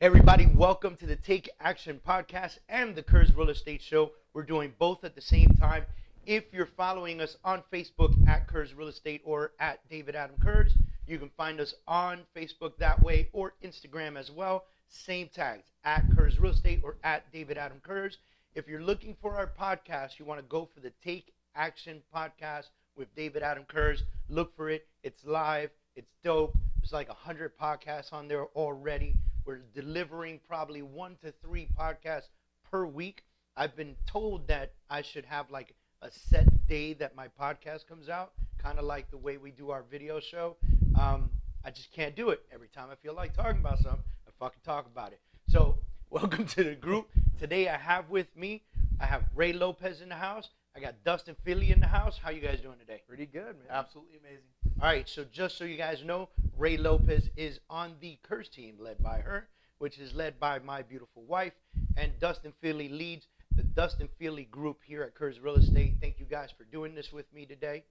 Hey everybody, welcome to the Take Action Podcast and the Kurz Real Estate Show. We're doing both at the same time. If you're following us on Facebook at Kurz Real Estate or at David Adam Kurz, you can find us on Facebook that way or Instagram as well. Same tags, at Kurz Real Estate or at David Adam Kurz. If you're looking for our podcast, you want to go for the Take Action Podcast with David Adam Kurz. Look for it. It's live. It's dope. There's like 100 podcasts on there already. We're delivering probably 1 to 3 podcasts per week. I've been told that I should have like a set day that my podcast comes out, kind of like the way we do our video show. I just can't do it. Every time I feel like talking about something, I fucking talk about it. So welcome to the group. Today I have Ray Lopez in the house. I got Dustin Fealy in the house. How you guys doing today? Pretty good, man. Absolutely amazing. All right, so just so you guys know, Ray Lopez is on the Kurz team led by her, which is led by my beautiful wife, and Dustin Fealy leads the Dustin Fealy group here at Kurz Real Estate. Thank you guys for doing this with me today.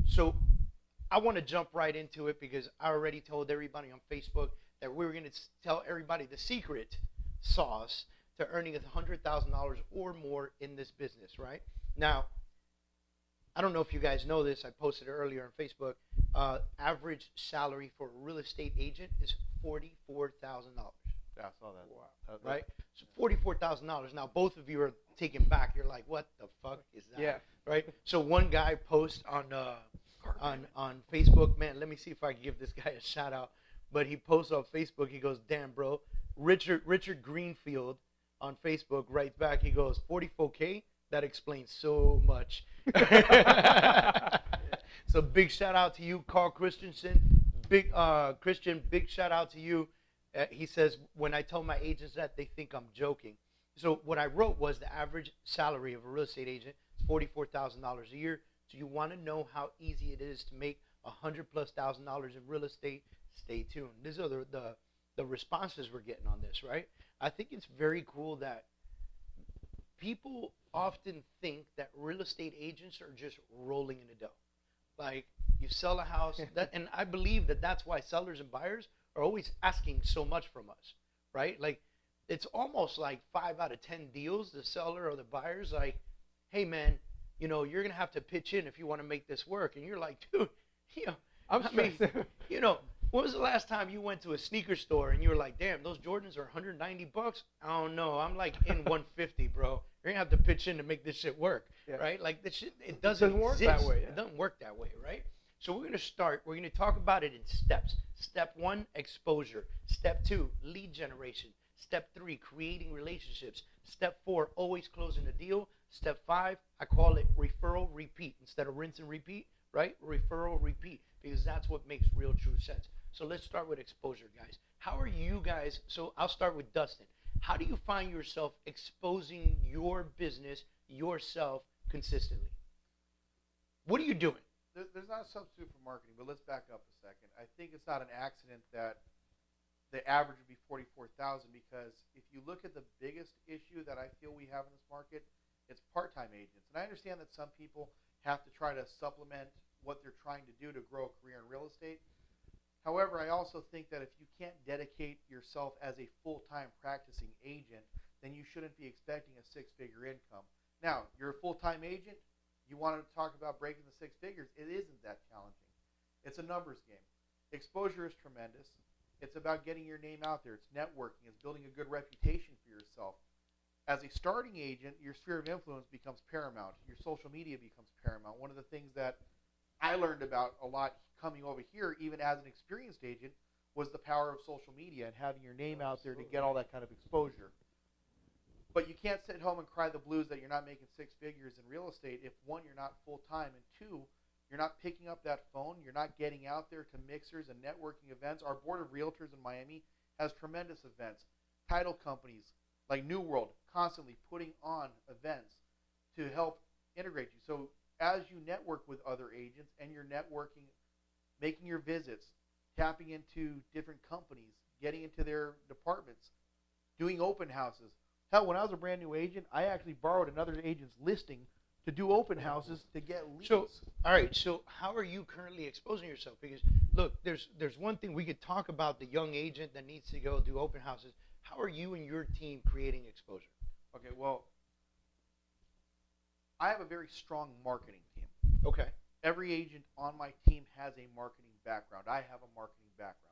So I want to jump right into it because I already told everybody on Facebook that we were going to tell everybody the secret sauce to earning $100,000 or more in this business, right? Now, I don't know if you guys know this. I posted it earlier on Facebook. Average salary for a real estate agent is $44,000. Yeah, I saw that. Wow. Right? So $44,000. Now, both of you are taken back. You're like, what the fuck is that? Yeah. Right? So one guy posts on Facebook. Man, let me see if I can give this guy a shout out. But he posts on Facebook. He goes, damn, bro. Richard Greenfield on Facebook writes back. He goes, 44K? That explains so much. So big shout out to you, Carl Christensen. Big shout out to you. He says, when I tell my agents that, they think I'm joking. So what I wrote was the average salary of a real estate agent is $44,000 a year. So you want to know how easy it is to make $100,000+ in real estate? Stay tuned. These are the responses we're getting on this, right? I think it's very cool that people often think that real estate agents are just rolling in the dough. Like, you sell a house, and I believe that that's why sellers and buyers are always asking so much from us, right? Like, it's almost like 5 out of 10 deals, the seller or the buyer's like, hey, man, you're going to have to pitch in if you want to make this work. And you're like, dude, when was the last time you went to a sneaker store and you were like, damn, those Jordans are $190? I don't know. I'm like in 150, bro. You're going to have to pitch in to make this shit work, right? Like, this shit, it doesn't work that way. Yeah. It doesn't work that way, right? So we're going to start. We're going to talk about it in steps. Step 1, exposure. Step 2, lead generation. Step 3, creating relationships. Step 4, always closing a deal. Step 5, I call it referral repeat instead of rinse and repeat, right? Referral repeat, because that's what makes real true sense. So let's start with exposure, guys. How are you guys? So I'll start with Dustin. How do you find yourself exposing your business, yourself, consistently? What are you doing? There's not a substitute for marketing, but let's back up a second. I think it's not an accident that the average would be 44,000 because if you look at the biggest issue that I feel we have in this market, it's part-time agents. And I understand that some people have to try to supplement what they're trying to do to grow a career in real estate. However, I also think that if you can't dedicate yourself as a full-time practicing agent, then you shouldn't be expecting a 6-figure income. Now, you're a full-time agent, you want to talk about breaking the 6 figures, it isn't that challenging. It's a numbers game. Exposure is tremendous. It's about getting your name out there. It's networking. It's building a good reputation for yourself. As a starting agent, your sphere of influence becomes paramount. Your social media becomes paramount. One of the things that I learned about a lot coming over here, even as an experienced agent, was the power of social media and having your name out there to get all that kind of exposure. But you can't sit home and cry the blues that you're not making 6 figures in real estate if, 1, you're not full-time, and 2, you're not picking up that phone, you're not getting out there to mixers and networking events. Our board of realtors in Miami has tremendous events. Title companies like New World constantly putting on events to help integrate you. So as you network with other agents and you're networking, making your visits, tapping into different companies, getting into their departments, doing open houses. Hell, when I was a brand new agent, I actually borrowed another agent's listing to do open houses to get leads. So, all right. So, how are you currently exposing yourself? Because look, there's one thing we could talk about, the young agent that needs to go do open houses. How are you and your team creating exposure? Okay, well, I have a very strong marketing team. Okay. Every agent on my team has a marketing background. I have a marketing background.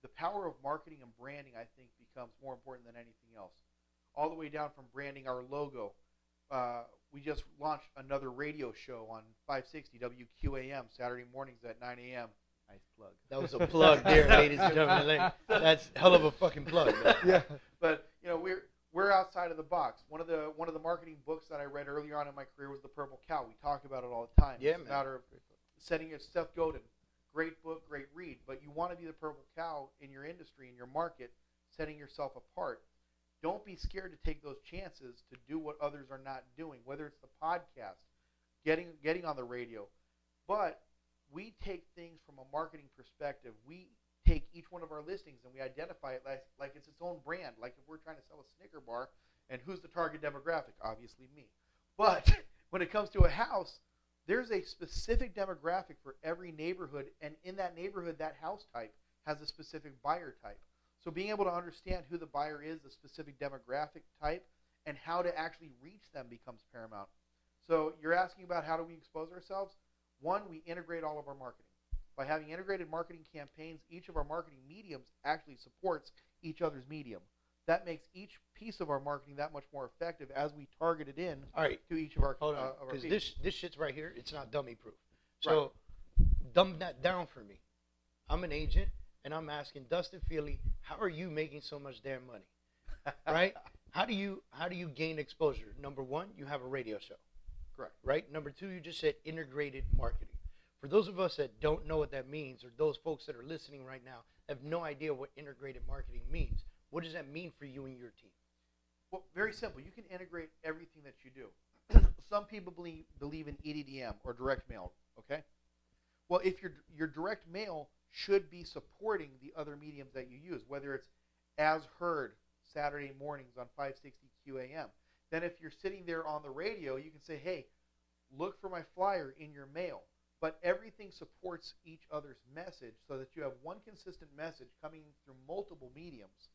The power of marketing and branding, I think, becomes more important than anything else. All the way down from branding our logo. We just launched another radio show on 560 WQAM Saturday mornings at 9 a.m. Nice plug. That was a plug there, ladies and gentlemen. That's hell of a fucking plug. Man. Yeah, but you know we're outside of the box. One of the marketing books that I read earlier on in my career was The Purple Cow. We talk about it all the time. Yeah, it's a matter of setting your Seth Godin. Great book, great read. But you want to be the purple cow in your industry, in your market, setting yourself apart. Don't be scared to take those chances to do what others are not doing, whether it's the podcast, getting on the radio. But we take things from a marketing perspective. We take each one of our listings and we identify it like it's its own brand. Like if we're trying to sell a Snicker bar, and who's the target demographic? Obviously me. But when it comes to a house, there's a specific demographic for every neighborhood, and in that neighborhood, that house type has a specific buyer type. So being able to understand who the buyer is, the specific demographic type, and how to actually reach them becomes paramount. So you're asking about how do we expose ourselves? One, we integrate all of our marketing. By having integrated marketing campaigns, each of our marketing mediums actually supports each other's medium. That makes each piece of our marketing that much more effective as we target it in to each of our because this shit's right here, it's not dummy proof. So dumb that down for me. I'm an agent, and I'm asking Dustin Fealy, how are you making so much damn money? Right? How do you gain exposure? Number one, you have a radio show. Correct. Right? Number two, you just said integrated marketing. For those of us that don't know what that means, or those folks that are listening right now have no idea what integrated marketing means, what does that mean for you and your team? Well, very simple. You can integrate everything that you do. Some people believe in EDDM or direct mail, okay? Well, if your direct mail should be supporting the other mediums that you use, whether it's as heard Saturday mornings on 560 QAM. Then if you're sitting there on the radio, you can say, hey, look for my flyer in your mail. But everything supports each other's message so that you have one consistent message coming through multiple mediums.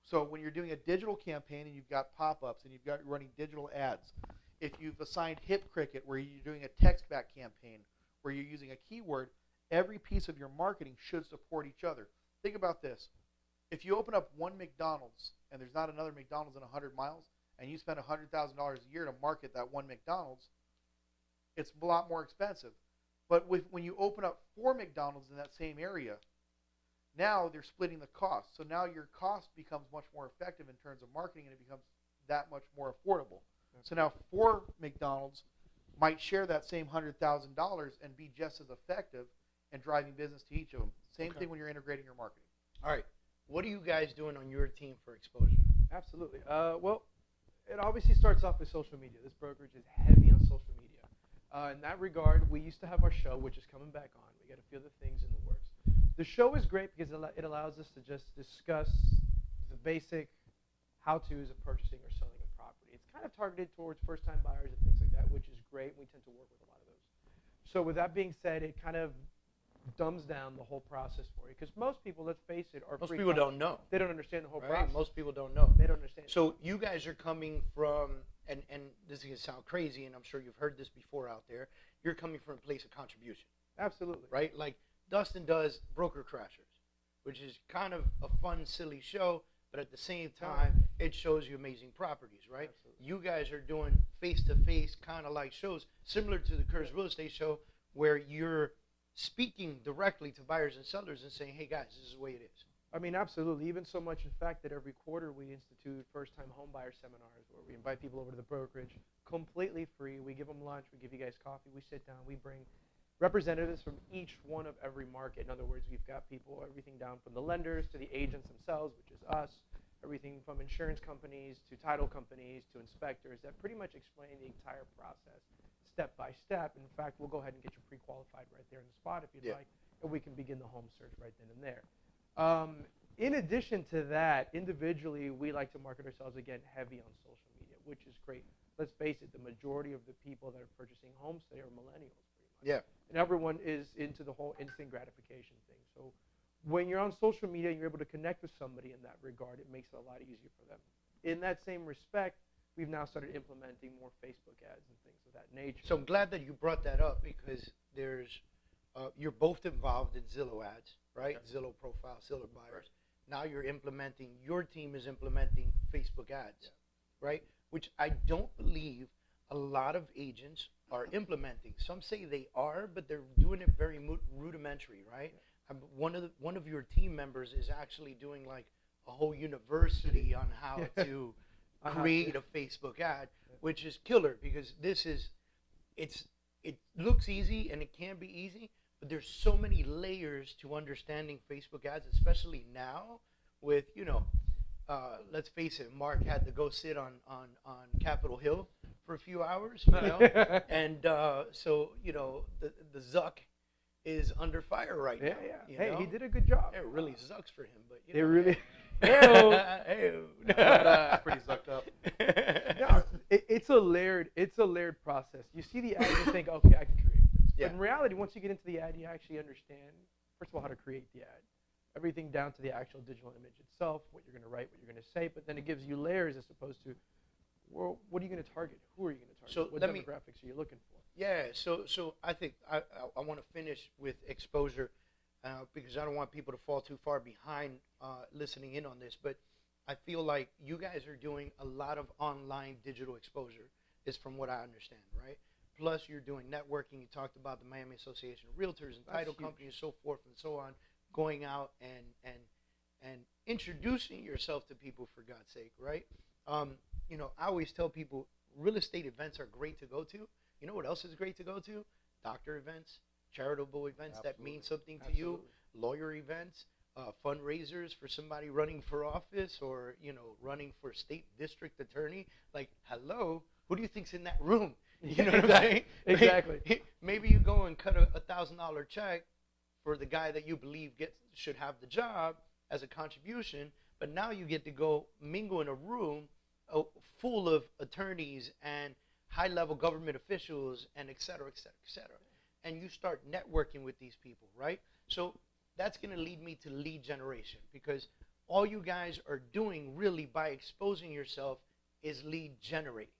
So when you're doing a digital campaign and you've got pop-ups and you're running digital ads, if you've assigned Hip Cricket where you're doing a text-back campaign where you're using a keyword, every piece of your marketing should support each other. Think about this. If you open up one McDonald's and there's not another McDonald's in 100 miles and you spend $100,000 a year to market that one McDonald's, it's a lot more expensive. But when you open up 4 McDonald's in that same area, now they're splitting the cost. So now your cost becomes much more effective in terms of marketing, and it becomes that much more affordable. So now 4 McDonald's might share that same $100,000 and be just as effective in driving business to each of them. Same thing when you're integrating your marketing. All right. What are you guys doing on your team for exposure? Absolutely. Well, it obviously starts off with social media. This brokerage is heavy on social media. In that regard, we used to have our show, which is coming back on. We got a few other things in the works. The show is great because it allows us to just discuss the basic how-tos of purchasing or selling a property. It's kind of targeted towards first-time buyers and things like that, which is great. We tend to work with a lot of those. So with that being said, it kind of dumbs down the whole process for you because most people, let's face it, are most people don't know. They don't understand the whole right? process. Most people don't know. They don't understand. So you guys are coming from, and this is going to sound crazy, and I'm sure you've heard this before out there, you're coming from a place of contribution. Absolutely. Right? Like Dustin does Broker Crashers, which is kind of a fun, silly show, but at the same time, it shows you amazing properties, right? Absolutely. You guys are doing face-to-face kind of like shows, similar to the Kurz Real Estate Show, where you're speaking directly to buyers and sellers and saying, hey, guys, this is the way it is. I mean, absolutely. Even so much, in fact, that every quarter we institute first-time home buyer seminars where we invite people over to the brokerage completely free. We give them lunch. We give you guys coffee. We sit down. We bring representatives from each one of every market. In other words, we've got people, everything down from the lenders to the agents themselves, which is us, everything from insurance companies to title companies to inspectors that pretty much explain the entire process step by step. In fact, we'll go ahead and get you pre-qualified right there in the spot if you'd like, and we can begin the home search right then and there. In addition to that, individually, we like to market ourselves, again, heavy on social media, which is great. let's face it, the majority of the people that are purchasing homes today are millennials, pretty much. Yeah. And everyone is into the whole instant gratification thing. So when you're on social media and you're able to connect with somebody in that regard, it makes it a lot easier for them. In that same respect, we've now started implementing more Facebook ads and things of that nature. So I'm glad that you brought that up because you're both involved in Zillow ads, right? Okay. Zillow profile, Zillow buyers. Now your team is implementing Facebook ads, right? Which I don't believe a lot of agents are implementing. Some say they are, but they're doing it very rudimentary, right? One of your team members is actually doing like a whole university on how to create a Facebook ad, which is killer because it looks easy and it can be easy, but there's so many layers to understanding Facebook ads, especially now with, let's face it, Mark had to go sit on Capitol Hill for a few hours, and so, the Zuck is under fire right now. Yeah. Hey, he did a good job. It really sucks for him, but it really. Pretty sucked up. No, it's a layered process. You see the ad, you think, okay, I can create this. Yeah. But in reality, once you get into the ad, you actually understand, first of all, how to create the ad. Everything down to the actual digital image itself, what you're going to write, what you're going to say, but then it gives you layers as opposed to, well, what are you going to target? Who are you going to target? So what demographics are you looking for? Yeah, so I think I want to finish with exposure because I don't want people to fall too far behind listening in on this, but I feel like you guys are doing a lot of online digital exposure, is from what I understand, right? Plus, you're doing networking. You talked about the Miami Association of Realtors and title companies, so forth and so on, going out and introducing yourself to people, for God's sake, right? I always tell people real estate events are great to go to. You know what else is great to go to? Doctor events, charitable events that mean something to you, lawyer events, fundraisers for somebody running for office or, running for state district attorney. Like, hello, who do you think's in that room? You know what I'm saying? Exactly. Maybe you go and cut a $1,000 check for the guy that you believe should have the job as a contribution, but now you get to go mingle in a room full of attorneys and high-level government officials and et cetera, et cetera, et cetera. And you start networking with these people, right? So that's going to lead me to lead generation because all you guys are doing really by exposing yourself is lead generating.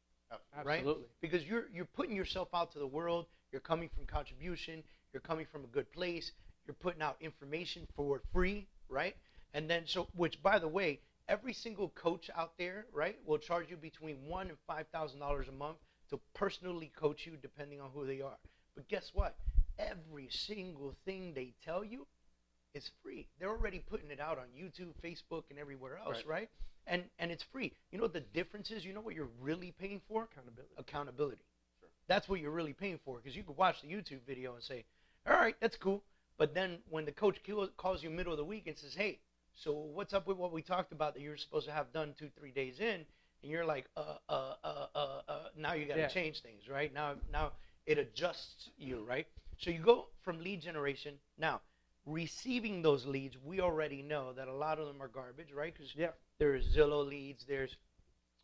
Right? Absolutely. Because you're putting yourself out to the world. You're coming from contribution. You're coming from a good place. You're putting out information for free, right? And then which by the way, every single coach out there, right, will charge you between $1,000 and $5,000 a month to personally coach you, depending on who they are. But guess what? Every single thing they tell you is free. They're already putting it out on YouTube, Facebook, and everywhere else, right? And it's free. You know what the difference is? You know what you're really paying for? Accountability. Sure. That's what you're really paying for because you could watch the YouTube video and say, all right, that's cool. But then when the coach calls you middle of the week and says, hey, so what's up with what we talked about that you're supposed to have done 2-3 days in? And you're like, now you got to change things, right? Now it adjusts you, right? So you go from lead generation. Now, receiving those leads, we already know that a lot of them are garbage, right? Because there's Zillow leads, there's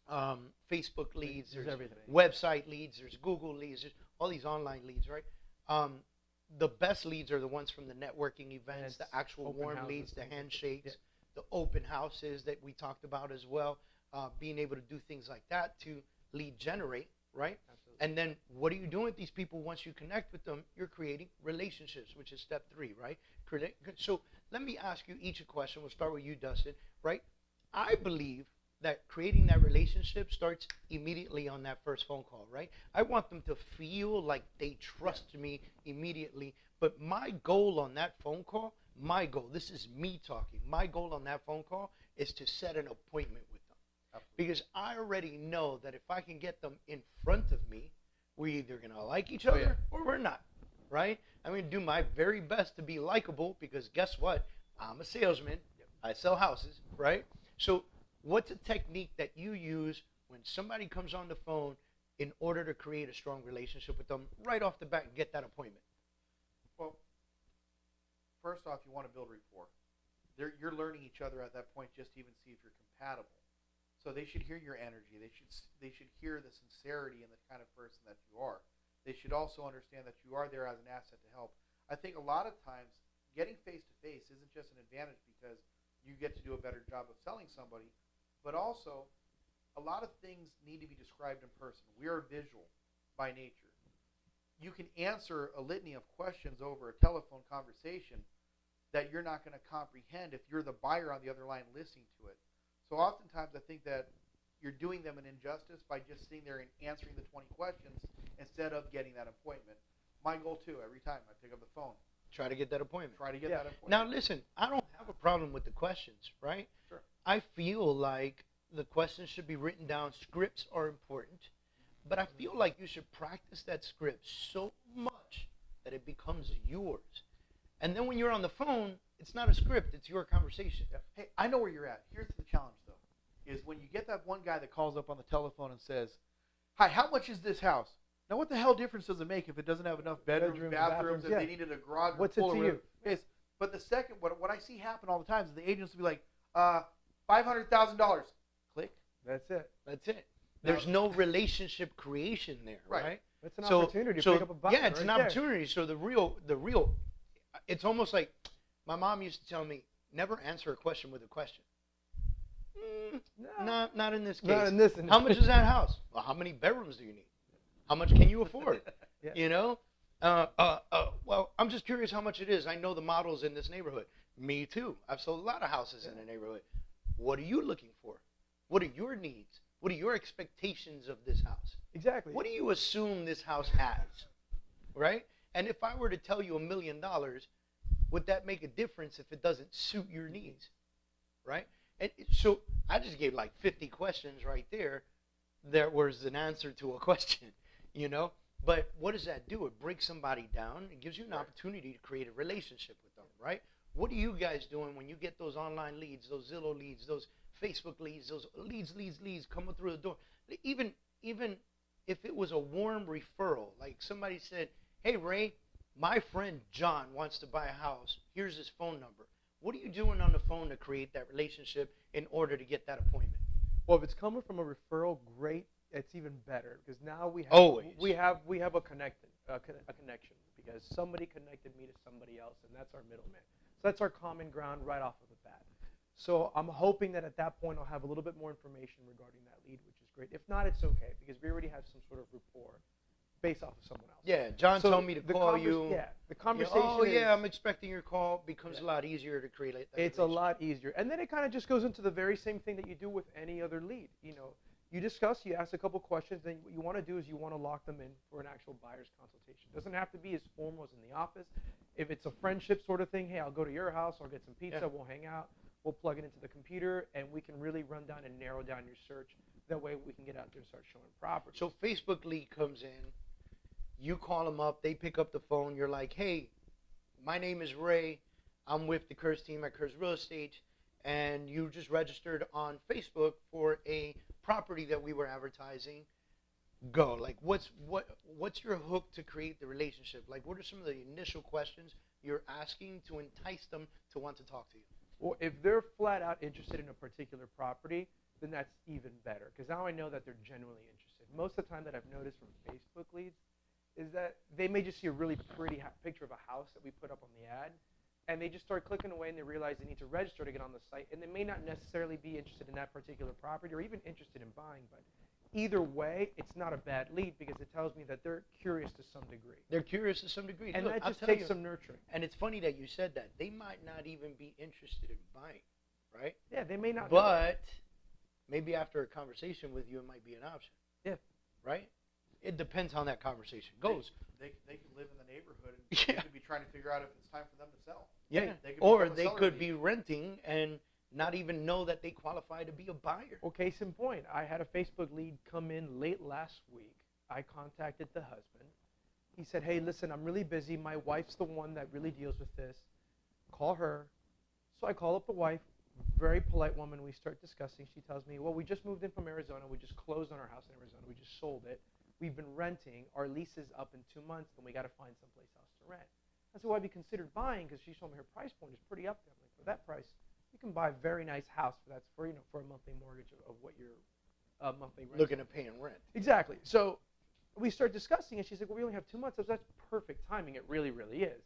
Facebook leads, there's website leads, there's Google leads, there's all these online leads, right? The best leads are the ones from the networking events, the actual warm leads, the handshakes, the open houses that we talked about as well, being able to do things like that to lead generate, right? Absolutely. And then what are you doing with these people once you connect with them? You're creating relationships, which is step 3, right? So let me ask you each a question. We'll start with you, Dustin, right? I believe that creating that relationship starts immediately on that first phone call, right? I want them to feel like they trust me immediately. But my goal on that phone call, this is me talking, my goal on that phone call is to set an appointment with them. Because I already know that if I can get them in front of me, we're either going to like each other or we're not, right? I'm going to do my very best to be likable because guess what? I'm a salesman. I sell houses, right? So what's a technique that you use when somebody comes on the phone in order to create a strong relationship with them right off the bat and get that appointment? Well, first off, you want to build rapport. You're learning each other at that point just to even see if you're compatible. So they should hear your energy. They should hear the sincerity and the kind of person that you are. They should also understand that you are there as an asset to help. I think a lot of times getting face to face isn't just an advantage because you get to do a better job of selling somebody, but also a lot of things need to be described in person. We are visual by nature. You can answer a litany of questions over a telephone conversation that you're not going to comprehend if you're the buyer on the other line listening to it. So oftentimes I think that you're doing them an injustice by just sitting there and answering the 20 questions instead of getting that appointment. My goal, too, every time I pick up the phone. Try to get that appointment. Try to get that appointment. Now, listen, I don't have a problem with the questions, right? Sure. I feel like the questions should be written down. Scripts are important. But I feel like you should practice that script so much that it becomes yours. And then when you're on the phone, it's not a script. It's your conversation. Yeah. Hey, I know where you're at. Here's the challenge, though, is when you get that one guy that calls up on the telephone and says, hi, how much is this house? Now, what the hell difference does it make if it doesn't have enough bedrooms, bathrooms, if they needed a garage? What's it to you? Yes. But the second, what I see happen all the time is the agents will be like, $500,000. Click. That's it. That's it. There's no relationship creation there, right? That's an opportunity to pick up a buyer. Yeah, it's an opportunity. So the real, it's almost like my mom used to tell me, never answer a question with a question. No. Not in this case. Not in this. How much is that house? Well, how many bedrooms do you need? How much can you afford? Yeah. You know? Well, I'm just curious how much it is. I know the models in this neighborhood. Me too. I've sold a lot of houses in the neighborhood. What are you looking for? What are your needs? What are your expectations of this house? Exactly. What do you assume this house has? Right? And if I were to tell you $1 million, would that make a difference if it doesn't suit your needs? Right? And so I just gave like 50 questions right there. There was an answer to a question, you know? But what does that do? It breaks somebody down. It gives you an opportunity to create a relationship with them, right? What are you guys doing when you get those online leads, those Zillow leads, those Facebook leads, those leads coming through the door? Even if it was a warm referral, like somebody said, hey, Ray, my friend John wants to buy a house. Here's his phone number. What are you doing on the phone to create that relationship in order to get that appointment? Well, if it's coming from a referral, great. It's even better because now we have a connection because somebody connected me to somebody else, and that's our middleman. So that's our common ground right off of the bat. So I'm hoping that at that point I'll have a little bit more information regarding that lead, which is great. If not, it's okay because we already have some sort of rapport based off of someone else. Yeah, John told me to call you. Yeah, the conversation I'm expecting your call becomes a lot easier to create that It's a lot easier. And then it kind of just goes into the very same thing that you do with any other lead. You know, you discuss, you ask a couple questions, then what you want to do is you want to lock them in for an actual buyer's consultation. It doesn't have to be as formal as in the office. If it's a friendship sort of thing, hey, I'll go to your house, I'll get some pizza, we'll hang out, we'll plug it into the computer, and we can really run down and narrow down your search. That way we can get out there and start showing property. So Facebook lead comes in, you call them up, they pick up the phone, you're like, hey, my name is Ray, I'm with the Kurz team at Kurz Real Estate, and you just registered on Facebook for a property that we were advertising. Go. Like, what's your hook to create the relationship? Like, what are some of the initial questions you're asking to entice them to want to talk to you? Well, if they're flat out interested in a particular property, then that's even better because now I know that they're genuinely interested. Most of the time that I've noticed from Facebook leads is that they may just see a really pretty picture of a house that we put up on the ad, and they just start clicking away and they realize they need to register to get on the site, and they may not necessarily be interested in that particular property or even interested in buying, but either way, it's not a bad lead because it tells me that they're curious to some degree. They're curious to some degree. And look, that just takes some nurturing. And it's funny that you said that. They might not even be interested in buying, right? Yeah, they may not. But maybe after a conversation with you, it might be an option. Yeah. Right? It depends how that conversation goes. They could live in the neighborhood and they could be trying to figure out if it's time for them to sell. Yeah. Or they could be renting and not even know that they qualify to be a buyer. Well, case in point, I had a Facebook lead come in late last week. I contacted the husband. He said, hey, listen, I'm really busy. My wife's the one that really deals with this. Call her. So I call up the wife, very polite woman. We start discussing. She tells me, well, we just moved in from Arizona. We just closed on our house in Arizona. We just sold it. We've been renting. Our lease is up in 2 months, and we got to find someplace else to rent. I said, well, have you considered buying? Because she told me her price point is pretty up there. I'm like, for that price, you can buy a very nice house for a monthly mortgage of what your monthly rent. Looking at paying rent. Exactly. So we start discussing, and she's like, well, we only have 2 months. I said, that's perfect timing. It really, really is.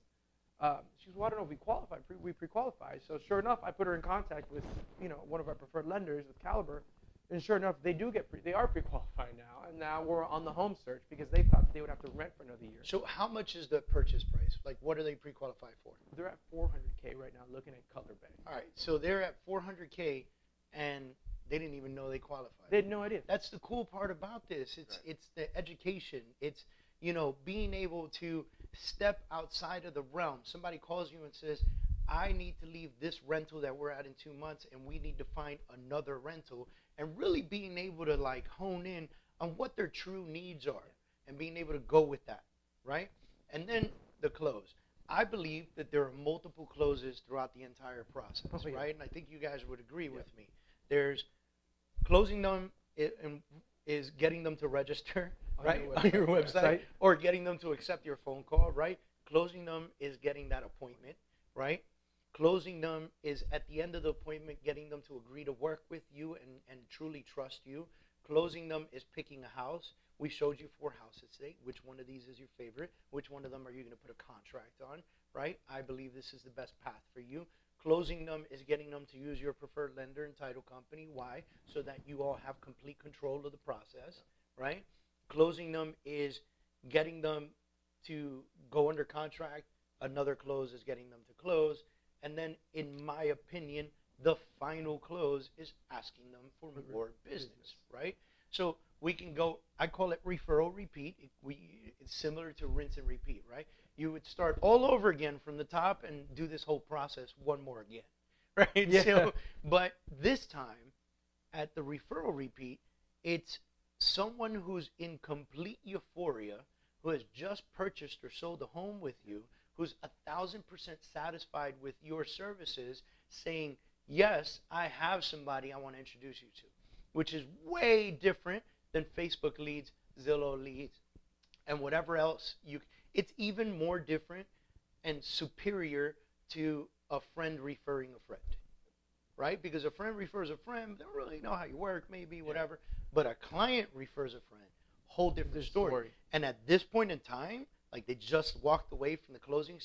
She goes, well, I don't know if we qualify. We pre-qualify. So sure enough, I put her in contact with, one of our preferred lenders with Caliber, and sure enough, they are pre-qualified now, and now we're on the home search because they thought they would have to rent for another year. So how much is the purchase price? Like, what are they pre-qualified for? They're at $400K right now, looking at Color Bay. All right, so they're at $400K, and they didn't even know they qualified. They had no idea. That's the cool part about this. It's the education. It's being able to step outside of the realm. Somebody calls you and says, I need to leave this rental that we're at in 2 months, and we need to find another rental, and really being able to like hone in on what their true needs are and being able to go with that, right? And then the close. I believe that there are multiple closes throughout the entire process, right? And I think you guys would agree with me. There's closing them is getting them to register, right, on your website, or getting them to accept your phone call, right? Closing them is getting that appointment, right? Closing them is at the end of the appointment, getting them to agree to work with you and truly trust you. Closing them is picking a house. We showed you 4 houses today. Which one of these is your favorite? Which one of them are you going to put a contract on, right? I believe this is the best path for you. Closing them is getting them to use your preferred lender and title company. Why? So that you all have complete control of the process, right? Closing them is getting them to go under contract. Another close is getting them to close. And then, in my opinion, the final close is asking them for more business, right? So we can go, I call it referral repeat. It's similar to rinse and repeat, right? You would start all over again from the top and do this whole process one more again, right? Yeah. So, but this time, at the referral repeat, it's someone who's in complete euphoria, who has just purchased or sold a home with you, who's 1,000% satisfied with your services, saying, yes, I have somebody I want to introduce you to, which is way different than Facebook leads, Zillow leads, and whatever else. It's even more different and superior to a friend referring a friend, right? Because a friend refers a friend, they don't really know how you work, maybe, whatever. But a client refers a friend, whole different story. And at this point in time, like they just walked away from the closing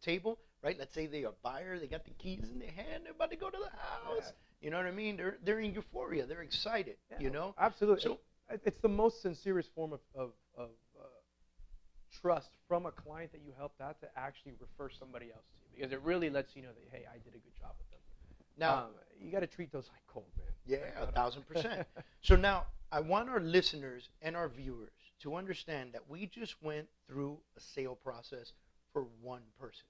table, right? Let's say they're a buyer, they got the keys in their hand, they're about to go to the house. Yeah. You know what I mean? They're in euphoria, they're excited. Yeah, absolutely. So it's the most sincerest form of trust from a client that you helped out to actually refer somebody else to you, because it really lets you know that, hey, I did a good job with them. Now you got to treat those like gold, man. Yeah, 1,000%. So now I want our listeners and our viewers to understand that we just went through a sale process for one person,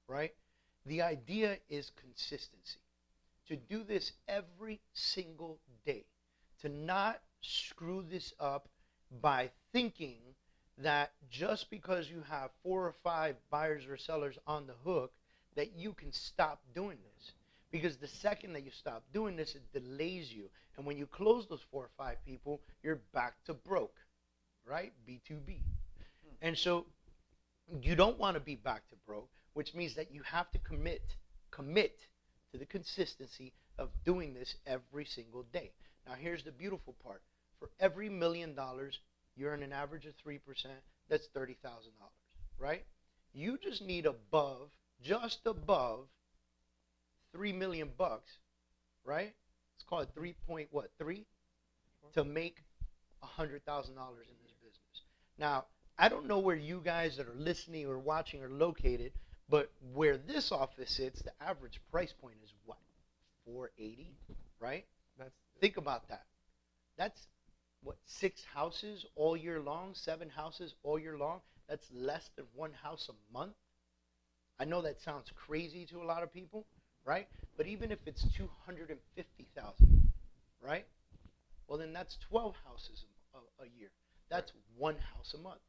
right? The idea is consistency. To do this every single day. To not screw this up by thinking that just because you have 4 or 5 buyers or sellers on the hook that you can stop doing this. Because the second that you stop doing this, it delays you. And when you close those 4 or 5 people, you're back to broke, right? B2B. And so you don't want to be back to broke, which means that you have to commit to the consistency of doing this every single day. Now, here's the beautiful part. For every $1 million, you earn an average of 3%. That's $30,000, right? You just need just above $3 million, right? Let's call it 3.3 to make $100,000 in this business. Now, I don't know where you guys that are listening or watching are located, but where this office sits, the average price point is what? $480, right? Think about that. That's what, 6 houses all year long, 7 houses all year long. That's less than 1 house a month. I know that sounds crazy to a lot of people, right? But even if it's $250,000, right? Well, then that's 12 houses a year. That's 1 house a month.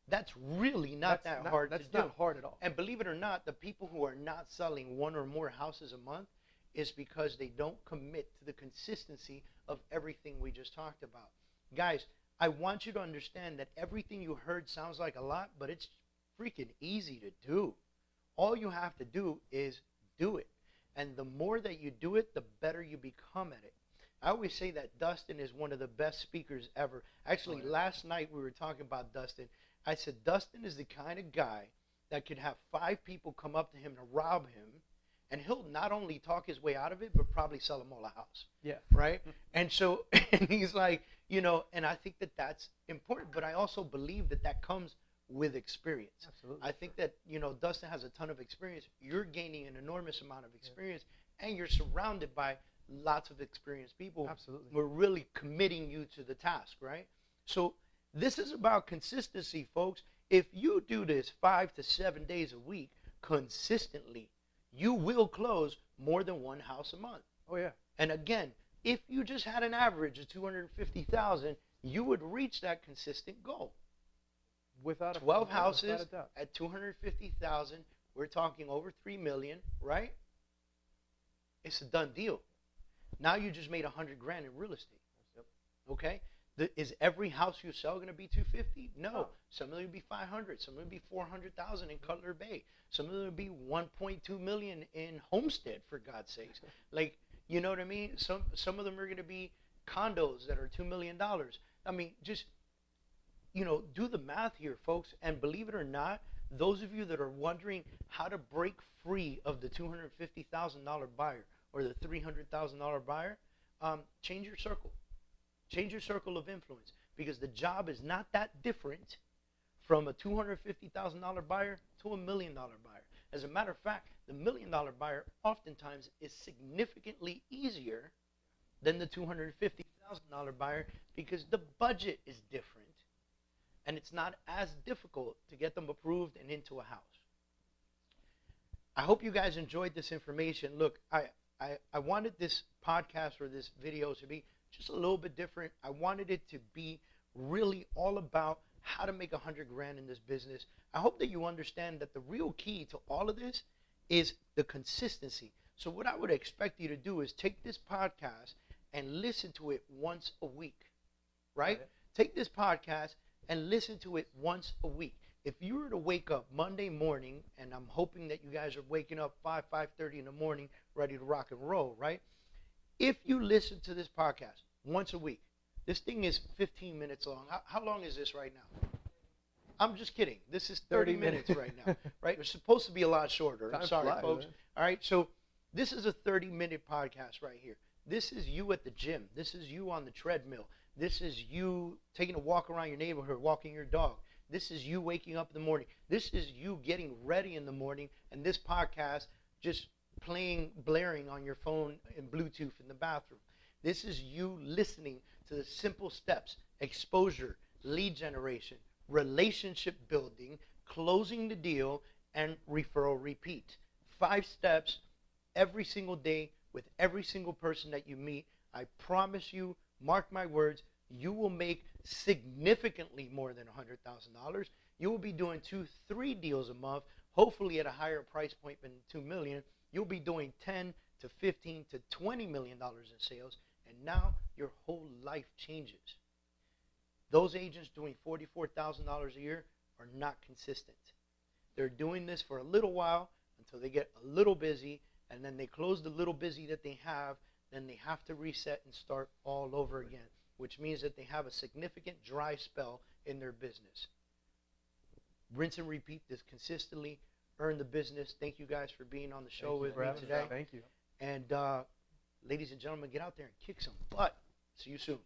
That's really not that hard to do. That's not hard at all. And believe it or not, the people who are not selling 1 or more houses a month is because they don't commit to the consistency of everything we just talked about. Guys, I want you to understand that everything you heard sounds like a lot, but it's freaking easy to do. All you have to do is do it. And the more that you do it, the better you become at it. I always say that Dustin is one of the best speakers ever. Actually, last night we were talking about Dustin. I said, Dustin is the kind of guy that could have 5 people come up to him to rob him, and he'll not only talk his way out of it, but probably sell them all a house. Yeah. Right? And so, and he's like, you know, and I think that that's important, but I also believe that that comes with experience. Absolutely. I think that, you know, Dustin has a ton of experience. You're gaining an enormous amount of experience, and you're surrounded by lots of experienced people. Absolutely. We're really committing you to the task, right? So this is about consistency, folks. If you do this 5 to 7 days a week consistently, you will close more than one house a month. Oh, yeah. And again, if you just had an average of 250,000, you would reach that consistent goal. Without 12 without houses a doubt. at 250,000, we're talking over 3 million, right? It's a done deal. Now you just made 100 grand in real estate. Yep. Okay? Is every house you sell going to be 250? No. No. Some of them will be 500. Some of them will be 400,000 in Cutler Bay. Some of them will be 1.2 million in Homestead, for God's sakes. Like, you know what I mean? Some of them are going to be condos that are $2 million. I mean, just, you know, do the math here, folks. And believe it or not, those of you that are wondering how to break free of the $250,000 buyer or the $300,000 buyer, change your circle. Change your circle of influence, because the job is not that different from a $250,000 buyer to a $1 million buyer. As a matter of fact, the $1 million buyer oftentimes is significantly easier than the $250,000 buyer, because the budget is different and it's not as difficult to get them approved and into a house. I hope you guys enjoyed this information. Look, I wanted this podcast or this video to be just a little bit different. I wanted it to be really all about how to make 100 grand in this business. I hope that you understand that the real key to all of this is the consistency. So what I would expect you to do is take this podcast and listen to it once a week, right? Take this podcast and listen to it once a week. If you were to wake up Monday morning, and I'm hoping that you guys are waking up 5:30 in the morning ready to rock and roll, right? If you listen to this podcast once a week, this thing is 15 minutes long. How long is this right now? I'm just kidding. This is 30 minutes right now, right? It's supposed to be a lot shorter. I'm sorry, folks. All right, so this is a 30-minute podcast right here. This is you at the gym. This is you on the treadmill. This is you taking a walk around your neighborhood, walking your dog. This is you waking up in the morning. This is you getting ready in the morning, and this podcast just blaring on your phone and Bluetooth in the bathroom. This is you listening to the simple steps: exposure, lead generation, relationship building, closing the deal, and referral repeat. 5 steps every single day with every single person that you meet. I promise you, mark my words, you will make significantly more than $100,000. You will be doing 2-3 deals a month, hopefully at a higher price point than $2 million. You'll be doing $10 to $15 to $20 million in sales, and now your whole life changes. Those agents doing $44,000 a year are not consistent. They're doing this for a little while until they get a little busy, and then they close the little busy that they have, then they have to reset and start all over again, which means that they have a significant dry spell in their business. Rinse and repeat this consistently. Earn the business. Thank you guys for being on the show with me today. Thank you. And ladies and gentlemen, get out there and kick some butt. See you soon.